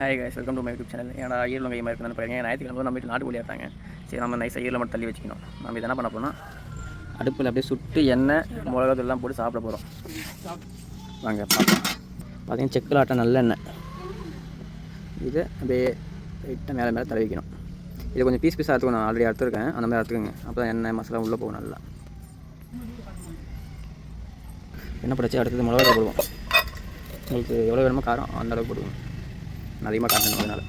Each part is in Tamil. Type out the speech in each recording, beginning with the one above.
Hi guys, welcome to my YouTube channel. ஏன்னா ஈரலம் கையமாக இருக்குன்னு பாருங்க. ஞாயிற்றுக்கிழமை நம்ம வீட்டில் நாட்டுக்கோழி ஆட்டாங்க. சரி, நம்ம நைஸாக ஈரில் மட்டும் தள்ளி வச்சுக்கணும். நம்ம இதை என்ன பண்ண போனால் அடுப்பில் அப்படியே சுட்டு எண்ணெய் மிளகாத்தூள்லாம் போட்டு சாப்பிட போகிறோம். வாங்க பார்ப்போம். பார்த்தீங்கன்னா செக்கில் ஆட்ட நல்ல எண்ணெய் இது அப்படியே லைட்டாக மேலே தடவி வைக்கணும். இதை கொஞ்சம் பீஸாக எடுத்துக்கணும். நான் ஆல்ரெடி எடுத்துருக்கேன். அந்த மாதிரி எடுத்துக்கோங்க. அப்போ தான் எண்ணெய் மசாலா உள்ளே போகும் நல்லா. என்ன பிரச்சனை, அடுத்தது மிளகா போடுவோம். உங்களுக்கு எவ்வளோ வேணுமோ காரம் அந்த அளவுக்கு போடுவோம். அதிகமாக காட்டணும். அதனால்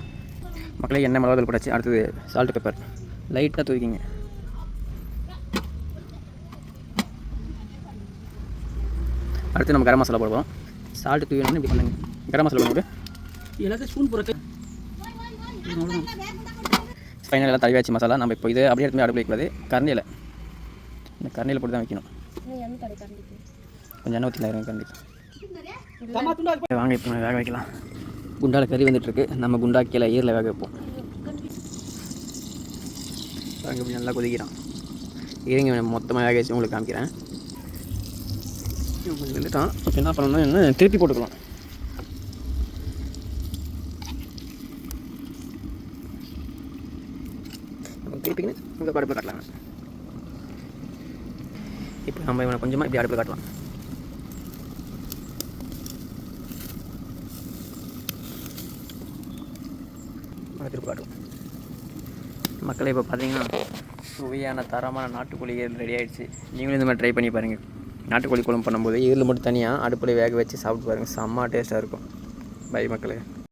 மக்களே எண்ணெய் மிளகாத்தூள் போட்டாச்சு. அடுத்தது சால்ட் பெப்பர் லைட்டாக தூக்கிங்க. அடுத்து நம்ம கரம் மசாலா போடுவோம். சால்ட்டு தூக்கணும்னு இப்படி பண்ணுங்க. கரம் மசாலா போட்டு எல்லாத்தையும் ஸ்பூன் போடுறது. ஃபைனல் எல்லாம் தடவியாச்சு மசாலா. நம்ம இப்போ இது அப்படியே எடுத்து அடுப்பு வைக்கூடாது. கரண்டியில் இந்த கரண்டியில் போட்டு தான் வைக்கணும். கொஞ்சம் எண்ணெய் ஊற்றிக்கலாம் கரண்டிக்கு. வாங்க இப்போ வேக வைக்கலாம். குண்டாவில் கறி வந்துட்டுருக்கு. நம்ம குண்டாக்கியில் ஈரில் வேக வைப்போம். அங்கே இப்படி நல்லா கொதிக்கிறான். ஈரங்க மொத்தமாக வேக வச்சு உங்களுக்கு காமிக்கிறேன். வந்துட்டான். இப்போ என்ன பண்ணணும்னா என்ன திருப்பி போட்டுக்கலாம். திருப்பிக்கின்னு உங்கள் அடுப்பில் காட்டலாம். இப்போ நம்ம இவனை கொஞ்சமாக இப்படி அடுப்பில் காட்டலாம். திருப்பி காட்டும். மக்களை இப்போ பார்த்தீங்கன்னா சுவையான தரமான நாட்டுக்கோழி ஈரல் ரெடி ஆகிடுச்சு. நீங்களும் இந்த மாதிரி ட்ரை பண்ணி பாருங்கள். நாட்டுக்கோழி குழம்பு பண்ணும்போது ஈரல் மட்டும் தனியாக அடுப்பில் வேக வச்சு சாப்பிட்டு பாருங்கள். செம்ம டேஸ்ட்டாக இருக்கும். பை மக்களே.